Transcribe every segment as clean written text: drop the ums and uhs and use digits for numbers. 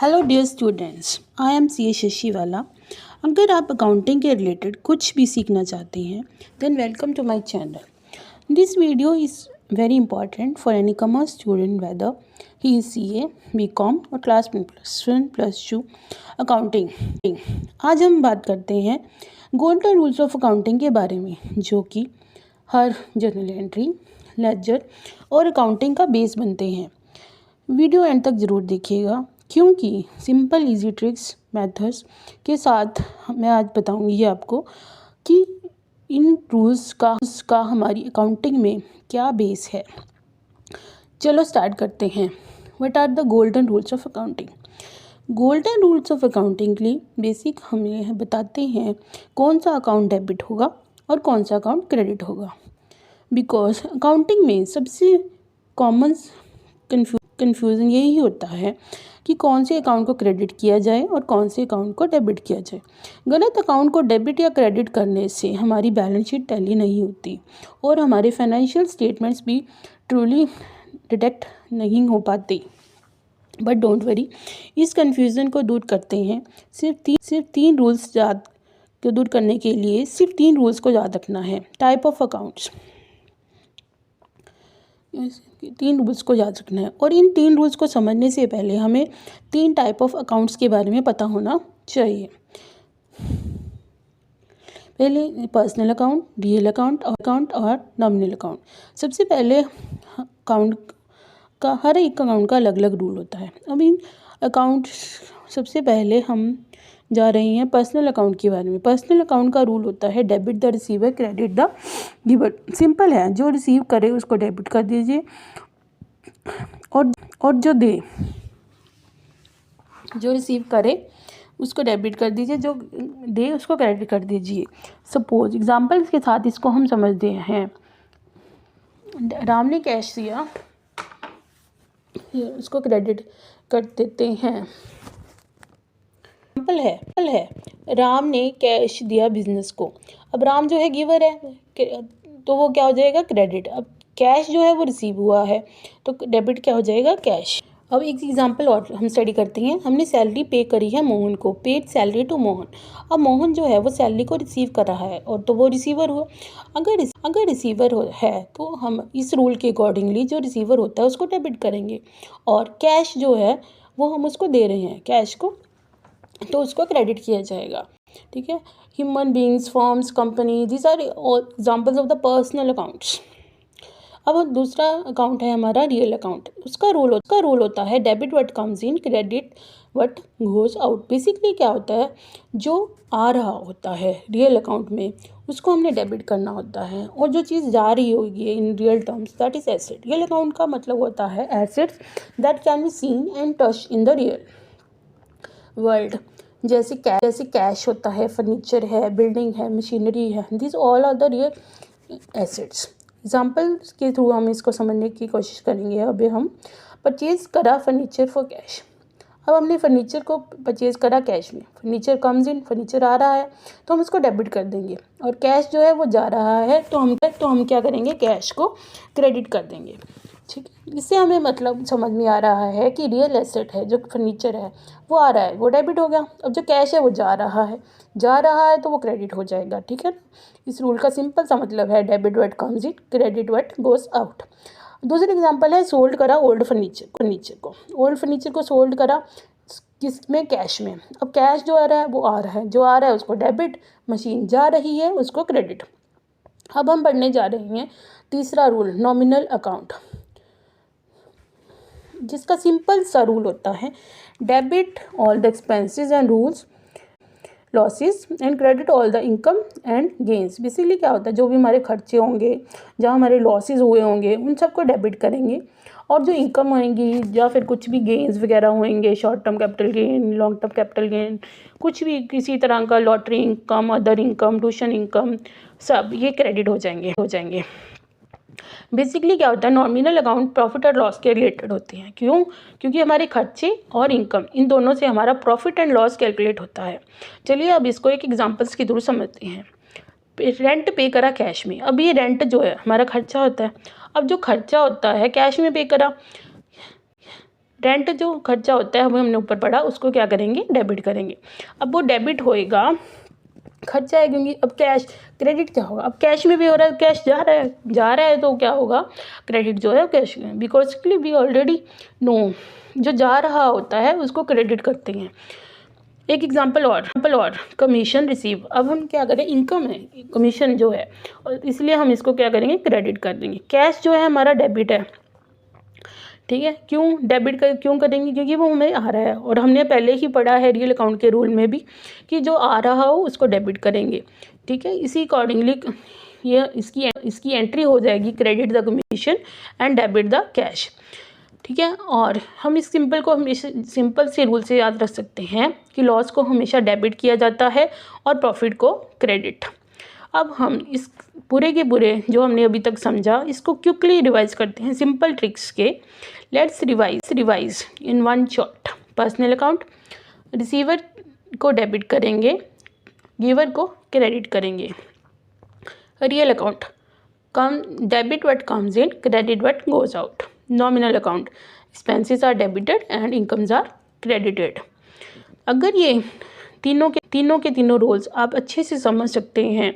Hello dear students, I am C A Shashiwala. अगर आप accounting के रिलेटेड कुछ भी सीखना चाहते हैं then welcome to my channel. This video is very important for any commerce student whether he is C A B com और class +1 +2 accounting. आज हम बात करते हैं गोल्डन रूल्स ऑफ अकाउंटिंग के बारे में, जो कि हर जर्नल एंट्री, लेजर और अकाउंटिंग का बेस बनते हैं। वीडियो एंड तक ज़रूर देखिएगा, क्योंकि सिंपल इजी ट्रिक्स मेथड्स के साथ मैं आज बताऊंगी आपको कि इन रूल्स का हमारी अकाउंटिंग में क्या बेस है। चलो स्टार्ट करते हैं। What are the golden rules of accounting? Golden rules of accounting के लिए बेसिक हमें बताते हैं कौन सा अकाउंट डेबिट होगा और कौन सा अकाउंट क्रेडिट होगा। बिकॉज अकाउंटिंग में सबसे कॉमन कन्फ्यूज़न यही होता है कि कौन से अकाउंट को क्रेडिट किया जाए और कौन से अकाउंट को डेबिट किया जाए। गलत अकाउंट को डेबिट या क्रेडिट करने से हमारी बैलेंस शीट टैली नहीं होती और हमारे फाइनेंशियल स्टेटमेंट्स भी ट्रूली डिटेक्ट नहीं हो पाते। बट डोंट वरी, इस कन्फ्यूज़न को दूर करते हैं सिर्फ तीन रूल्स याद को दूर करने के लिए सिर्फ 3 रूल्स को याद रखना है। टाइप ऑफ अकाउंट्स, 3 रूल्स को याद रखना है और इन 3 रूल्स को समझने से पहले हमें 3 टाइप ऑफ अकाउंट्स के बारे में पता होना चाहिए। पहले पर्सनल अकाउंट, रियल अकाउंट और नॉमिनल अकाउंट। सबसे पहले हर एक अकाउंट का अलग अलग रूल होता है। अब इन अकाउंट सबसे पहले हम जा रहे हैं पर्सनल अकाउंट के बारे में। पर्सनल अकाउंट का रूल होता है debit the receiver, credit the giver. Simple है, जो रिसीव करे उसको डेबिट कर दीजिए और जो रिसीव करे उसको डेबिट कर दीजिए, जो दे उसको क्रेडिट कर दीजिए। सपोज एग्जांपल्स के साथ इसको हम समझते हैं। राम ने कैश दिया, उसको क्रेडिट कर देते हैं। सिंपल है, राम ने कैश दिया बिजनेस को। अब राम जो है गिवर है तो वो क्या हो जाएगा? क्रेडिट। अब कैश जो है वो रिसीव हुआ है तो डेबिट क्या हो जाएगा? कैश। अब एक एग्जांपल और हम स्टडी करते हैं। हमने सैलरी पे करी है मोहन को, पेड सैलरी टू मोहन। अब मोहन जो है वो सैलरी को रिसीव कर रहा है और तो वो रिसीवर हुआ। अगर रिसीवर है तो हम इस रूल के अकॉर्डिंगली जो रिसीवर होता है उसको डेबिट करेंगे और कैश जो है वो हम उसको दे रहे हैं कैश को, तो उसको क्रेडिट किया जाएगा। ठीक है। Human beings, firms, company, this are all examples of the personal accounts. अब दूसरा अकाउंट है हमारा रियल अकाउंट। उसका रूल होता है debit what comes in, credit what goes out. Basically क्या होता है, जो आ रहा होता है रियल अकाउंट में उसको हमने डेबिट करना होता है और जो चीज़ जा रही होगी in real terms that is asset. Real account का मतलब होता है assets that can be seen and touch in the real world. जैसे कैश होता है, फर्नीचर है, बिल्डिंग है, मशीनरी है, this all are the real assets. Examples के थ्रू हम इसको समझने की कोशिश करेंगे। अभी हम परचेज करा फर्नीचर फॉर कैश। अब हमने फर्नीचर को परचेज करा कैश में, फर्नीचर कम्स इन, फर्नीचर आ रहा है तो हम इसको डेबिट कर देंगे और कैश जो है वो जा रहा है तो हम क्या करेंगे? कैश को क्रेडिट कर देंगे। ठीक है। इससे हमें मतलब समझ में आ रहा है कि रियल एसेट है जो फर्नीचर है वो आ रहा है वो डेबिट हो गया। अब जो कैश है वो जा रहा है तो वो क्रेडिट हो जाएगा। ठीक है। इस रूल का सिंपल सा मतलब है debit what comes in, credit what goes out. दूसरा एग्जांपल है सोल्ड करा ओल्ड फर्नीचर को सोल्ड करा किस में? कैश में। अब कैश जो आ रहा है वो आ रहा है, जो आ रहा है उसको डेबिट, मशीन जा रही है उसको क्रेडिट। अब हम पढ़ने जा रहे हैं तीसरा रूल, नॉमिनल अकाउंट, जिसका सिंपल सा रूल होता है debit all the expenses and rules losses and credit all the income and gains. Basically क्या होता है, जो भी हमारे खर्चे होंगे, जहाँ हमारे लॉसेस हुए होंगे उन सबको डेबिट करेंगे और जो इनकम होएंगी या फिर कुछ भी गेंस वगैरह होएंगे, short term capital gain, long term capital gain, कुछ भी किसी तरह का lottery income, other income, tuition income, सब ये क्रेडिट हो जाएंगे। बेसिकली क्या होता है, नॉमिनल अकाउंट प्रॉफिट और लॉस के रिलेटेड होते हैं। क्यों? क्योंकि हमारे खर्चे और इनकम इन दोनों से हमारा प्रॉफिट एंड लॉस कैलकुलेट होता है। चलिए अब इसको एक एग्जांपल्स के थ्रू समझते हैं। रेंट पे करा कैश में। अब ये रेंट जो है हमारा खर्चा होता है। अब जो खर्चा होता है कैश में पे करा, रेंट जो खर्चा होता है वो हमने ऊपर पढ़ा, उसको क्या करेंगे, डेबिट करेंगे। अब वो डेबिट होएगा, खर्चा है क्योंकि अब कैश, क्रेडिट क्या होगा, अब कैश में भी हो रहा है, कैश जा रहा है तो क्या होगा, क्रेडिट जो है cash, because we already know जो जा रहा होता है उसको क्रेडिट करते हैं। एक एग्जांपल और कमीशन रिसीव, अब हम क्या करें, इनकम है कमीशन जो है, और इसलिए हम इसको क्या करेंगे, क्रेडिट कर देंगे। कैश जो है हमारा डेबिट है, ठीक है, क्यों डेबिट क्यों करेंगे, क्योंकि वो हमें आ रहा है, और हमने पहले ही पढ़ा है रियल अकाउंट के रूल में भी कि जो आ रहा हो उसको डेबिट करेंगे, ठीक है। इसी अकॉर्डिंगली ये इसकी एंट्री हो जाएगी, credit the commission and debit the cash, ठीक है। और हम इस सिंपल से रूल से याद रख सकते हैं कि लॉस को हमेशा डेबिट किया जाता है और प्रॉफिट को क्रेडिट। अब हम इस पूरे के पूरे जो हमने अभी तक समझा इसको क्विकली रिवाइज करते हैं सिंपल ट्रिक्स के। Let's revise in one shot. Personal account, receiver को डेबिट करेंगे, गिवर को क्रेडिट करेंगे। Real account, debit what comes in, credit what goes out. Nominal account, expenses are debited and incomes are credited. अगर ये तीनों के तीनों रूल्स आप अच्छे से समझ सकते हैं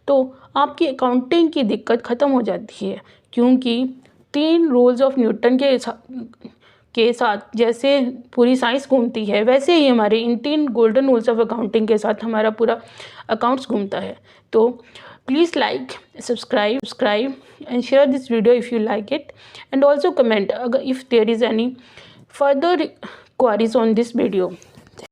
तो आपकी अकाउंटिंग की दिक्कत ख़त्म हो जाती है, क्योंकि 3 रूल्स ऑफ न्यूटन के साथ जैसे पूरी साइंस घूमती है, वैसे ही हमारे इन 3 गोल्डन रूल्स ऑफ अकाउंटिंग के साथ हमारा पूरा अकाउंट्स घूमता है। तो please like, subscribe and share this video if you like it, and also comment if there is any further queries on this video.